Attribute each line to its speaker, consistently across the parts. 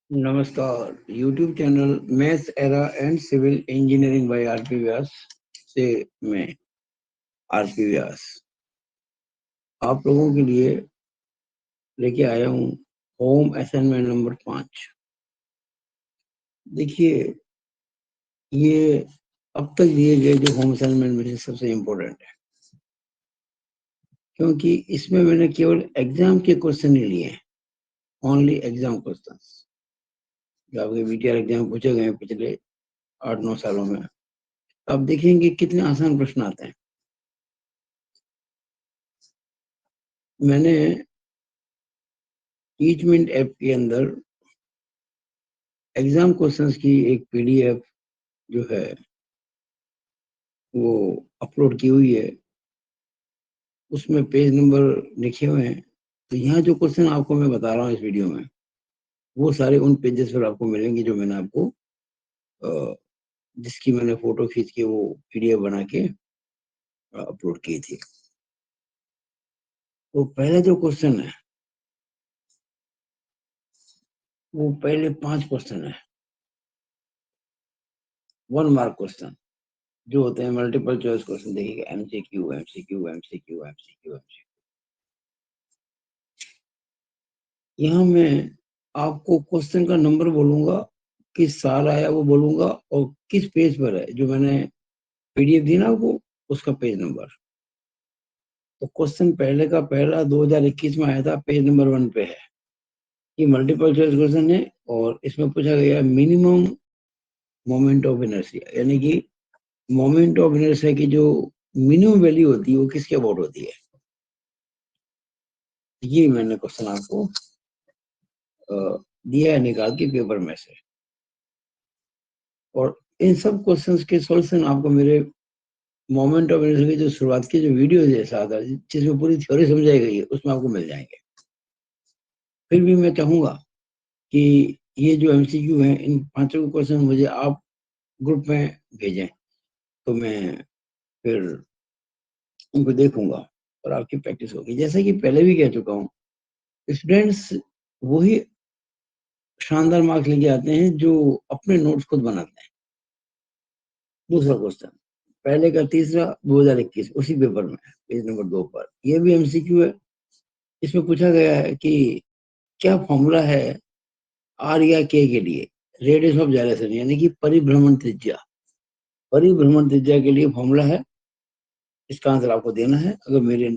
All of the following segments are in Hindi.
Speaker 1: नमस्कार। YouTube channel maths era and civil engineering by RP Vyas से मैं आरपी व्यास आप लोगों के लिए लेके आया हूँ होम असाइनमेंट नंबर 5। देखिए, ये अब तक दिए गए जो होम असाइनमेंट में से सबसे इम्पोर्टेंट है, क्योंकि इसमें मैंने केवल एग्जाम के क्वेश्चन नहीं लिए हैं, ओनली एग्जाम क्वेश्चन जो आपके बीटीआर एग्जाम पूछे गए हैं पिछले 8-9 सालों में। अब देखेंगे कितने आसान प्रश्न आते हैं। मैंने टीच मिनट ऐप के अंदर एग्जाम क्वेश्चंस की एक पीडीएफ जो है वो अपलोड की हुई है। उसमें पेज नंबर लिखे हुए हैं। तो यहाँ जो क्वेश्चन आपको मैं बता रहा हूँ इस वीडियो में, वो सारे उन पेजेस पर आपको मिलेंगे जो मैंने आपको जिसकी मैंने फोटो खींच के वो पीडीएफ बना के अपलोड की थी। तो पहला जो क्वेश्चन है वो पहले 5 क्वेश्चन है, 1 मार्क क्वेश्चन जो होते हैं मल्टीपल चॉइस क्वेश्चन। देखिए, MCQ MCQ MCQ MCQ MCQ. यहाँ मैं आपको क्वेश्चन का नंबर बोलूंगा, किस साल आया वो बोलूंगा, और किस पेज पर है जो मैंने पीडीएफ दी ना आपको, उसका पेज नंबर। तो क्वेश्चन पहले का पहला 2021 में आया था, पेज नंबर 1 पे है। ये मल्टीपल चॉइस क्वेश्चन है और इसमें पूछा गया मिनिमम मोमेंट ऑफ इनर्शिया, यानी कि मोमेंट ऑफ इनर्शिया की जो मिनिमम वैल्यू होती है वो किसके अबाउट होती है। ये मैंने क्वेश्चन आपको दिया है निकाल के पेपर में से, और इन सब क्वेश्चंस के सॉल्यूशन आपको मेरे मोमेंट ऑफ इनर्शिया की जो शुरुआत की जो वीडियो जैसा आता है जिसमें पूरी थ्योरी समझाई गई है, उसमें आपको मिल जाएंगे। फिर भी मैं चाहूंगा कि ये जो एमसीक्यू है, इन 5 क्वेश्चन मुझे आप ग्रुप में भेजें, तो मैं फिर उनको देखूंगा और आपकी प्रैक्टिस होगी। जैसे कि पहले भी कह चुका हूँ, स्टूडेंट्स वही शानदार मार्क्स लेके आते हैं जो अपने नोट्स खुद बनाते हैं। दूसरा क्वेश्चन पहले का तीसरा 2021 उसी पेपर में पेज नंबर 2 पर, यह भी एमसीक्यू है। इसमें पूछा गया है कि क्या फॉर्मूला है आर या के लिए रेडियस ऑफ जाइलेशन, यानी कि परिभ्रमण त्रिज्या। परिभ्रमण त्रिज्या के लिए फॉर्मूला है, इसका आंसर आपको देना है। अगर मेरे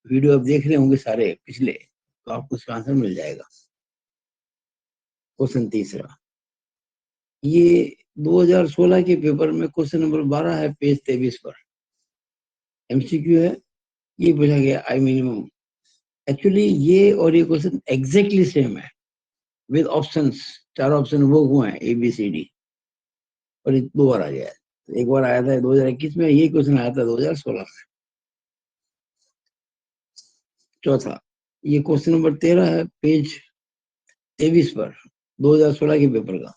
Speaker 1: वीडियो आप देख रहे होंगे सारे पिछले, तो आपको इसका आंसर मिल जाएगा। क्वेश्चन तीसरा, ये 2016 के पेपर में क्वेश्चन नंबर 12 है, पेज 23 पर एमसीक्यू है। ये पूछा गया आई मिनिमम। एक्चुअली ये और ये क्वेश्चन एग्जैक्टली सेम है विद ऑप्शंस। 4 ऑप्शन वो हुए हैं ए बी सी डी, और ये 2 बार आ गया है। तो एक बार आया था 2021 में, ये क्वेश्चन आया था 2016 में। चौथा, ये क्वेश्चन नंबर 13 है, पेज 23 पर 2016 के पेपर का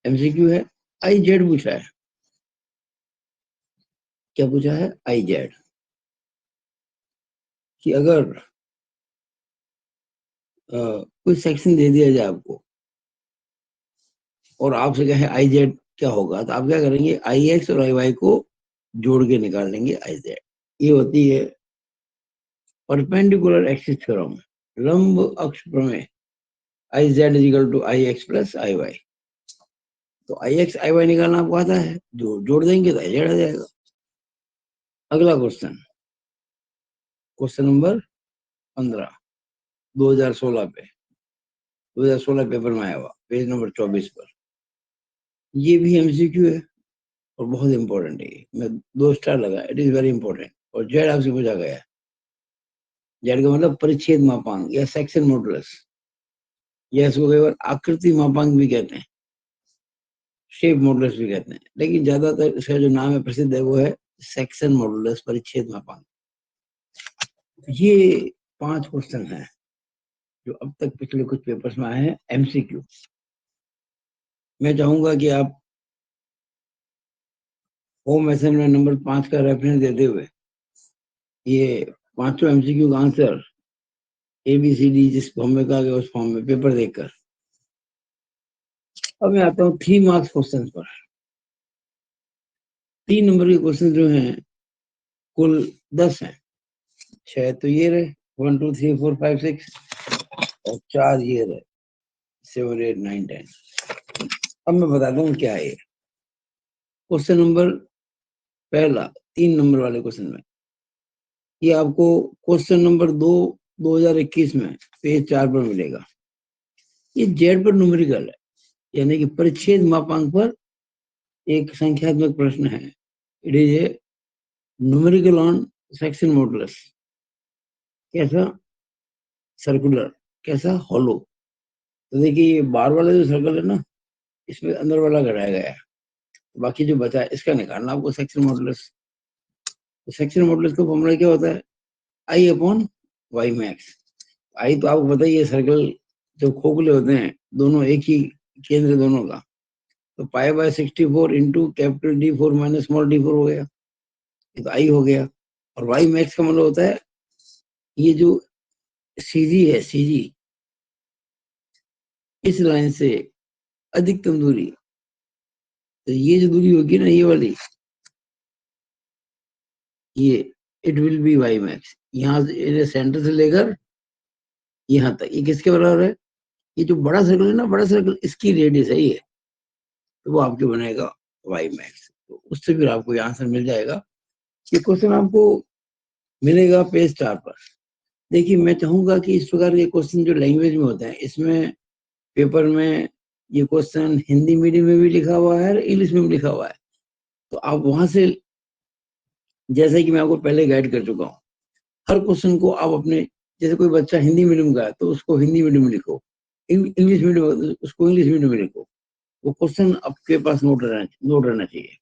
Speaker 1: एमसीक्यू है। आई जेड पूछा है। क्या पूछा है? आई जेड, कि अगर कोई सेक्शन दे दिया जाए आपको और आपसे कहे आई जेड क्या होगा, तो आप क्या करेंगे? आई एक्स और आई वाई को जोड़ के निकाल लेंगे आई जेड। ये होती है परपेंडिकुलर एक्सिस थ्योरम, लंब अक्ष प्रमेय। I Z is equal to I X plus I Y. तो आई एक्स आई वाई निकालना आपको आता है, जो जोड़ देंगे तो आई जेड आ जाएगा। अगला क्वेश्चन, क्वेश्चन नंबर 15 2016 पे, 2016 पेपर में आया हुआ, पेज नंबर 24 पर। ये भी एमसीक्यू है और बहुत इंपॉर्टेंट है। मैं 2 स्टार लगा, इट इज वेरी इंपॉर्टेंट। और जेड आपसे पूछा गया है। जेड का मतलब परिच्छेद मापांक या सेक्शन मॉडुलस, या इसको कई बार आकृति मापांक भी कहते हैं, शेप मॉडुलस भी कहते हैं, लेकिन ज्यादातर इसका जो नाम है प्रसिद्ध है वो है सेक्शन मॉडुलस, परिच्छेद मापांक। ये 5 क्वेश्चन हैं जो अब तक पिछले कुछ पेपर्स में आए हैं एमसीक्यू। मैं चाहूंगा कि आप होम असाइनमेंट नंबर 5 का रेफरेंस देते हुए ये 5 एमसीक्यू का आंसर एबीसीडी जिस फॉर्म में कहा गया उस फॉर्म में पेपर देखकर अब मैं आता हूँ 3 मार्क्स क्वेश्चन पर। 3 नंबर के क्वेश्चन जो हैं कुल 10 हैं। 6 तो ये रहे 1 2 3 4 5 6 और 4 ये रहे 7 8 9 10। अब मैं बताता हूँ क्या है ये। क्वेश्चन नंबर पहला 3 नंबर वाले क्वेश्चन में ये आपको क्वेश्चन नंबर 2 2021 में पेज 4 पर मिलेगा। ये जेड पर न्यूमेरिकल है, यानी कि परिच्छेद मापांक पर एक संख्यात्मक प्रश्न है। It is a numerical on section modulus. कैसा? सर्कुलर। कैसा? हॉलो। तो देखिए ये बार वाला जो सर्कल है ना, इसमें अंदर वाला घटाया गया है, बाकी जो बचा है इसका निकालना आपको सेक्शन मॉडुलस। तो सेक्शन मॉडुलस का फॉर्मूला क्या होता है? आई अपॉन वाई मैक्स। आई तो आपको पता ही है, सर्कल जो खोखले होते हैं दोनों एक ही केंद्र दोनों का, तो pi by 64 into capital D4 minus small d4 हो गया, ये तो आई हो गया। और वाई मैक्स का मतलब होता है ये जो सीजी है, सीजी इस लाइन से अधिकतम दूरी, तो ये जो दूरी होगी ना ये वाली, ये it will be Y max. यहाँ से सेंटर से लेकर यहाँ तक ये किसके बराबर है? ये जो बड़ा सर्कल है ना, बड़ा सर्कल इसकी रेडियस है ये, तो वो आपके बनेगा वाई मैक्स। तो उससे फिर आपको ये आंसर मिल जाएगा। ये क्वेश्चन आपको मिलेगा पेज 4 पर। देखिए मैं चाहूंगा कि इस प्रकार के क्वेश्चन जो लैंग्वेज में होते हैं, इसमें पेपर में ये क्वेश्चन हिंदी मीडियम में भी लिखा हुआ है और इंग्लिश में भी लिखा हुआ है, तो आप वहां से, जैसे कि मैं आपको पहले गाइड कर चुका हूँ, हर क्वेश्चन को आप अपने, जैसे कोई बच्चा हिंदी मीडियम का है तो उसको हिंदी मीडियम में लिखो, इंग्लिश मीडियम उसको इंग्लिश मीडियम में लिखो, वो क्वेश्चन आपके पास नोट रहना चाहिए।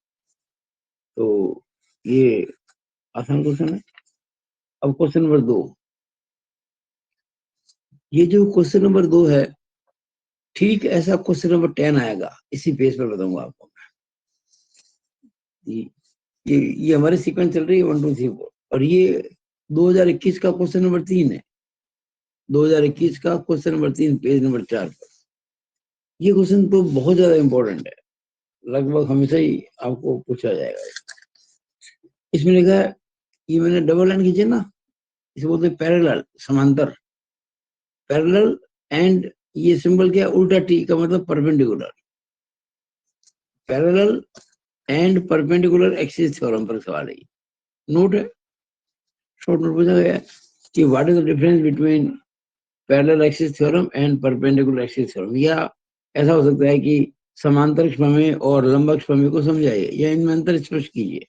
Speaker 1: तो ये आसान क्वेश्चन है। अब क्वेश्चन नंबर 2, ये जो क्वेश्चन नंबर 2 है, ठीक ऐसा क्वेश्चन नंबर 10 आएगा इसी पेज पर, बताऊंगा आपको। ये ये हमारी सीक्वेंस चल रही है 1 2 3 4, और ये 2021 का क्वेश्चन नंबर 3 है। 2021 का क्वेश्चन नंबर 3 पेज नंबर 4 पर। ये क्वेश्चन तो बहुत ज्यादा इंपॉर्टेंट है, लगभग हमेशा ही आपको पूछा जाएगा। इसमें लिखा है, ये मैंने डबल लाइन खींचे ना, इसे बोलते हैं पैरेलल, समांतर। पैरेलल एंड ये सिंबल क्या है? उल्टा टी का मतलब perpendicular. Parallel and perpendicular axis theorem पर सवाल है। नोट है, शॉर्ट नोट पूछा गया है कि what is the difference between parallel axis theorem and perpendicular axis theorem. या ऐसा हो सकता है कि समांतर प्रमेय और लंबक प्रमेय को समझाइए या इनमें अंतर स्पष्ट कीजिए।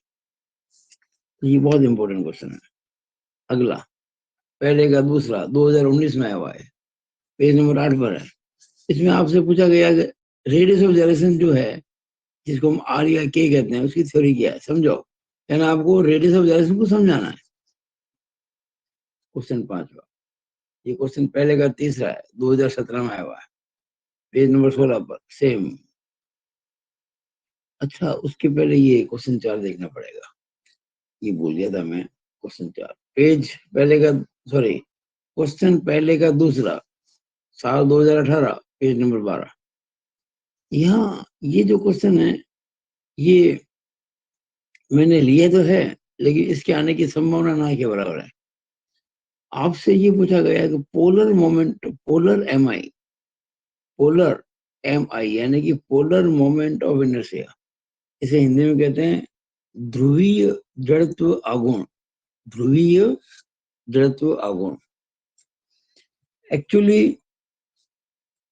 Speaker 1: तो ये बहुत इंपॉर्टेंट क्वेश्चन है। अगला, पहले का दूसरा 2019 में आया हुआ है, पेज नंबर 8 पर है। इसमें आपसे पूछा गया कि रेडियस ऑफ जनरेशन जो है, जिसको हम आर या के कहते हैं, उसकी थ्योरी क्या है, समझो। यानी आपको रेडियस ऑफ जनरेशन को समझाना है। क्वेश्चन 5वां, ये क्वेश्चन पहले का तीसरा है, 2017 में आया हुआ है, पेज नंबर 16 पर सेम। अच्छा, उसके पहले ये क्वेश्चन 4 देखना पड़ेगा, ये भूल गया था मैं। क्वेश्चन 4 पेज पहले का, सॉरी, क्वेश्चन पहले का दूसरा, साल 2018, पेज नंबर 12। यहाँ ये जो क्वेश्चन है, ये मैंने लिया तो है, लेकिन इसके आने की संभावना ना के बराबर है। आपसे ये पूछा गया कि पोलर मोमेंट, पोलर एम आई यानी कि पोलर मोमेंट ऑफ इनर्शिया, इसे हिंदी में कहते हैं ध्रुवीय जड़त्व आघूर्ण। ध्रुवीय जड़त्व आघूर्ण। एक्चुअली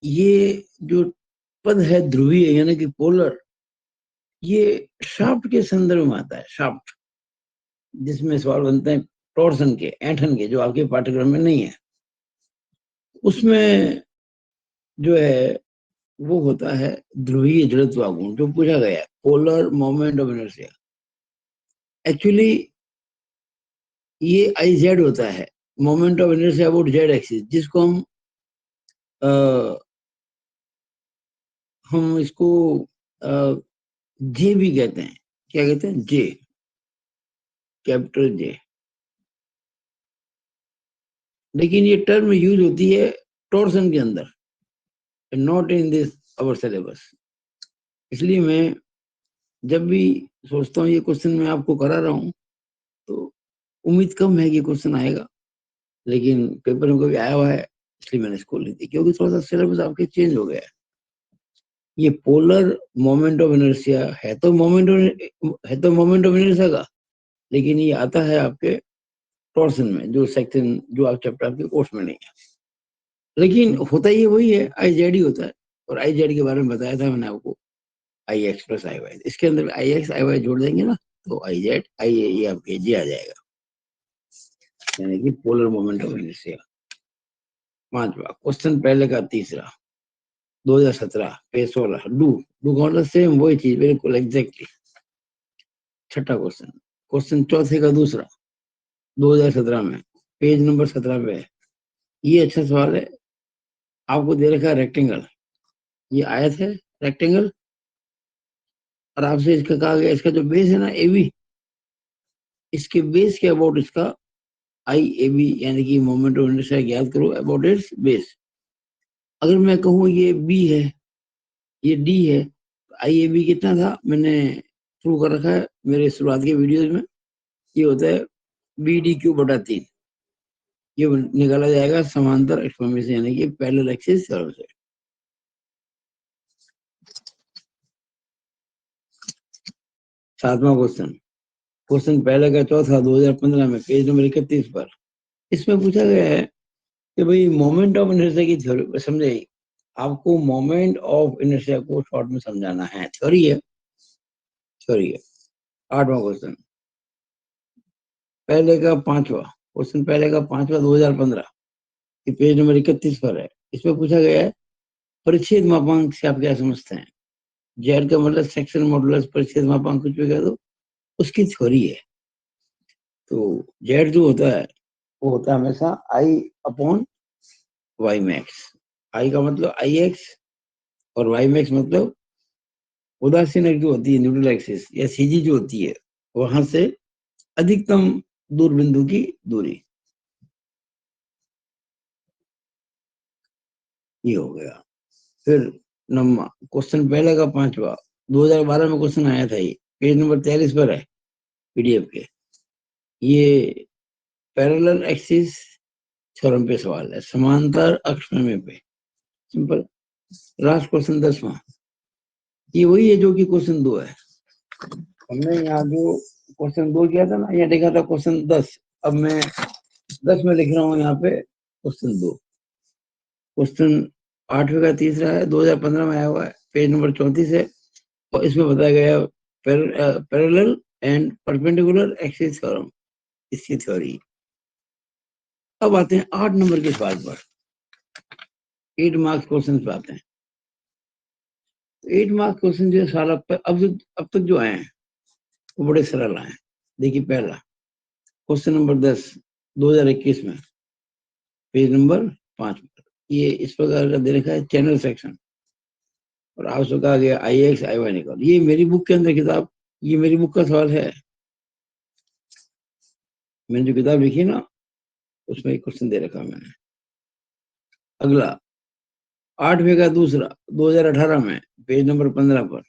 Speaker 1: ये जो पद है ध्रुवीय यानी कि पोलर, ये शाफ्ट के संदर्भ में आता है। शाफ्ट, जिसमें सवाल बनते हैं टॉर्सन के, ऐंठन के, जो आपके पाठ्यक्रम में नहीं है, उसमें जो है वो होता है ध्रुवीय जड़त्व आघूर्ण, जो पूछा गया है polar moment of inertia. Actually ये आई जेड होता है, moment of inertia about Z axis, जिसको हम इसको जे भी कहते हैं। क्या कहते हैं? जे, कैपिटल जे। लेकिन ये टर्म यूज होती है टॉर्सन के अंदर, not in this our syllabus. इसलिए मैं जब भी सोचता हूँ ये क्वेश्चन मैं आपको करा रहा हूँ तो उम्मीद कम है कि क्वेश्चन आएगा, लेकिन पेपर में कभी आया हुआ है इसलिए मैंने इसको ली थी, क्योंकि थोड़ा सा सिलेबस आपके चेंज हो गया है। ये पोलर मोमेंट ऑफ इनर्शिया है तो मोमेंट ऑफ इनर्शिया का, लेकिन ये आता है आपके टॉर्सन में, जो सेक्शन जो आप चैप्टर आपके कोर्स में नहीं है। लेकिन होता ये वही है, आई जेड ही होता है। और आई जेड के बारे में बताया था मैंने आपको, आई एक्स प्लस आई वाई। इसके अंदर आई एक्स आई वाई जोड़ देंगे ना तो आई जेड आई ये आपके जी आ जाएगा, यानी कि पोलर मोमेंट ऑफ इनर्शिया। पांचवा क्वेश्चन पहले का तीसरा, 2017 पेज 16, डू डू का मतलब सेम वही चीज बिल्कुल एग्जैक्टली। छठा क्वेश्चन, क्वेश्चन चौथे का दूसरा, 2017 में पेज नंबर 17 पे है। ये अच्छा सवाल है, आपको दे रखा है रेक्टेंगल, ये आयत है रेक्टेंगल, और आपसे इसका कहा गया इसका जो बेस है ना ए बी, इसके बेस के अबाउट इसका आई ए बी यानी कि मोमेंट ऑफ इनर्शिया याद करो अबाउट इट्स बेस। अगर मैं कहूँ ये बी है ये डी है, आई ए बी कितना था मैंने प्रूव कर रखा है मेरे शुरुआत के वीडियोज में, ये होता है बी डी क्यू बटा 3। ये निकाला जाएगा समांतर एक्सपोनेंशियल से यानी कि पैरेलल एक्सिस थ्योरम से। सातवां क्वेश्चन, क्वेश्चन पहले का चौथा 2015 में पेज नंबर 31 पर। इसमें पूछा गया है कि भाई मोमेंट ऑफ इनर्शिया की थ्योरी समझे, आपको मोमेंट ऑफ इनर्शिया को शॉर्ट में समझाना है, थ्योरी है। आठवां क्वेश्चन, पहले का पांचवा 2015 ये पेज नंबर 31 पर है। इसमें पूछा गया है परिच्छेद मापांक से आप क्या समझते हैं। जेड का मतलब सेक्शन मॉडुलस परिच्छेद मापांक कुछ भी कह दो, उसकी थ्योरी है। तो जेड जो होता है वो होता है हमेशा आई अपॉन वाई मैक्स। आई का मतलब आई एक्स और वाई मैक्स मतलब उदासीन जो होती है न्यूट्रल एक्सिस या सीजी जो होती है वहां से अधिकतम दूर बिंदु की दूरी। ये हो गया। फिर नंबर क्वेश्चन पहले का पांचवा 2012 में क्वेश्चन आया था, ये पेज नंबर 43 पर है पीडीएफ के। ये पैरेलल एक्सिस थ्योरम पे सवाल है, समांतर अक्ष में पे, सिंपल। लास्ट क्वेश्चन 10वां, ये वही है जो कि क्वेश्चन 2 है। हमने यहाँ जो क्वेश्चन 2 किया था ना, यहाँ देखा था क्वेश्चन 10, अब मैं 10 में लिख रहा हूँ यहाँ पे क्वेश्चन 2। क्वेश्चन 8वें का तीसरा है, 2015 में आया हुआ है, पेज नंबर 34 है, और इसमें बताया गया parallel and perpendicular axis theorem, इसकी थ्योरी। अब आते हैं 8 नंबर के सवाल पर, 8 मार्क्स क्वेश्चन पे आते हैं। 8 मार्क्स क्वेश्चन जो साल अब तक जो आए हैं वो बड़े सरल आए हैं। देखिए पहला क्वेश्चन नंबर 10 2021 में पेज नंबर 5 पर, ये इस प्रकार का दे रखा है चैनल सेक्शन, और आपसे कहा गया आई एक्स आई वाई निकाल। ये मेरी बुक के अंदर किताब, ये मेरी बुक का सवाल है, मैंने जो किताब लिखी ना उसमें एक क्वेश्चन दे रखा मैंने। अगला 8वें का दूसरा 2018 में पेज नंबर 15 पर,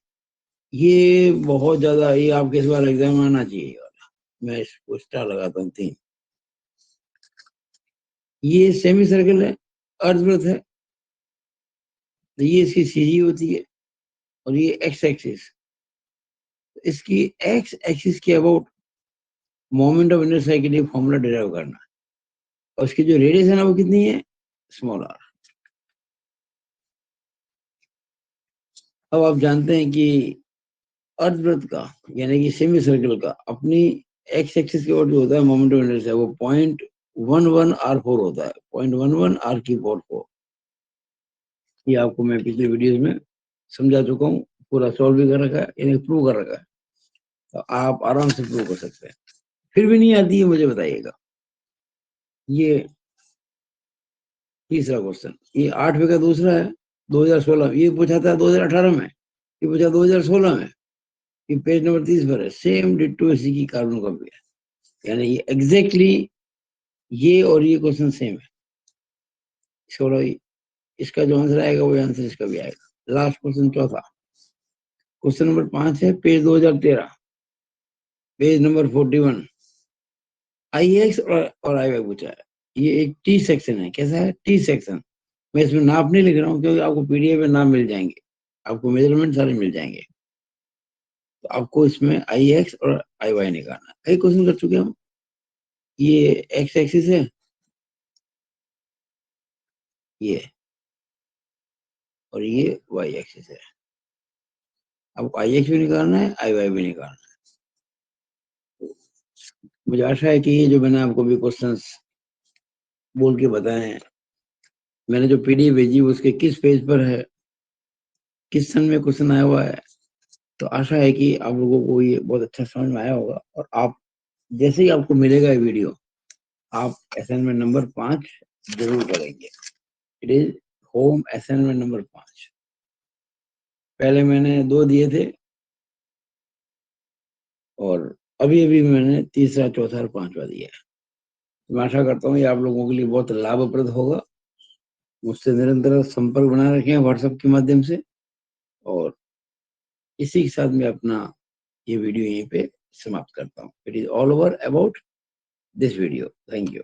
Speaker 1: ये बहुत ज्यादा, ये आपके इस बार एग्जाम आना चाहिए ये वाला, मैं इसको स्टार लगाता हूँ 3। ये सेमी सर्कल है, अर्धवृत्त है, तो ये इसकी सीजी होती है, और ये एक्स एक्सिस, इसकी एक्स एक्सिस के अबाउट मोमेंट ऑफ इनर्शिया के लिए फॉर्मूला डिराइव करना है, और उसकी जो रेडियस है ना वो कितनी है, स्मॉल आर। अब आप जानते हैं कि अर्धवृत्त का यानी कि सेमी सर्कल का अपनी एक्स एक्सिस के ऊपर जो होता है मोमेंट ऑफ इनर्शिया वो 0.11 R4 होता है, 0.11 R4। ये आपको मैं पिछले वीडियोस में समझा चुका हूँ, पूरा सॉल्व भी कर रखा है, यानी प्रूव कर रखा है, तो आप आराम से प्रूव कर सकते हैं। फिर भी नहीं आती है मुझे बताइएगा। ये तीसरा क्वेश्चन, ये 8वें का दूसरा है 2016, ये पूछा था 2018 में, ये पूछा 2016 में, ये पेज नंबर 30 पर है, सेम डिट्टो इसी की कार्बन कॉपी है, यानी ये एग्जैक्टली ये और ये क्वेश्चन सेम है। छोड़ो, इसका जो आंसर आएगा वो आंसर इसका भी आएगा। लास्ट क्वेश्चन चौथा, क्वेश्चन नंबर 5 है पेज 2013, पेज नंबर 41। IX और IY पूछा है। ये एक टी सेक्शन है। कैसा है? T section. मैं इसमें नाप नहीं लिख रहा हूँ क्योंकि आपको पीडीएफ में नाप मिल जाएंगे, आपको मेजरमेंट सारे मिल जाएंगे। तो आपको इसमें IX और IY निकालना है। कई क्वेश्चन कर चुके हम। ये एक्स एक्सिस है, ये, और ये वाई एक्सिस है। आपको IX भी निकालना है, IY भी निकालना है। मुझे आशा है कि ये जो मैंने आपको भी क्वेश्चंस बोल के बताए हैं, मैंने जो पीडीएफ भेजी उसके किस पेज पर है, किस सन में क्वेश्चन आया हुआ है, तो आशा है कि आप लोगों को ये बहुत अच्छा समझ में आया होगा। और आप जैसे ही आपको मिलेगा ये वीडियो, आप असाइनमेंट नंबर 5 जरूर करेंगे। It is home assignment number 5। पहले मैंने 2 दिए थे और अभी अभी मैंने तीसरा, चौथा और 5वां दिया है। तो मैं आशा करता हूँ ये आप लोगों के लिए बहुत लाभप्रद होगा। मुझसे निरंतर संपर्क बनाए रखें व्हाट्सएप के माध्यम से। और इसी के साथ मैं अपना ये वीडियो यहीं पे समाप्त करता हूँ। It is all over about this video. Thank you.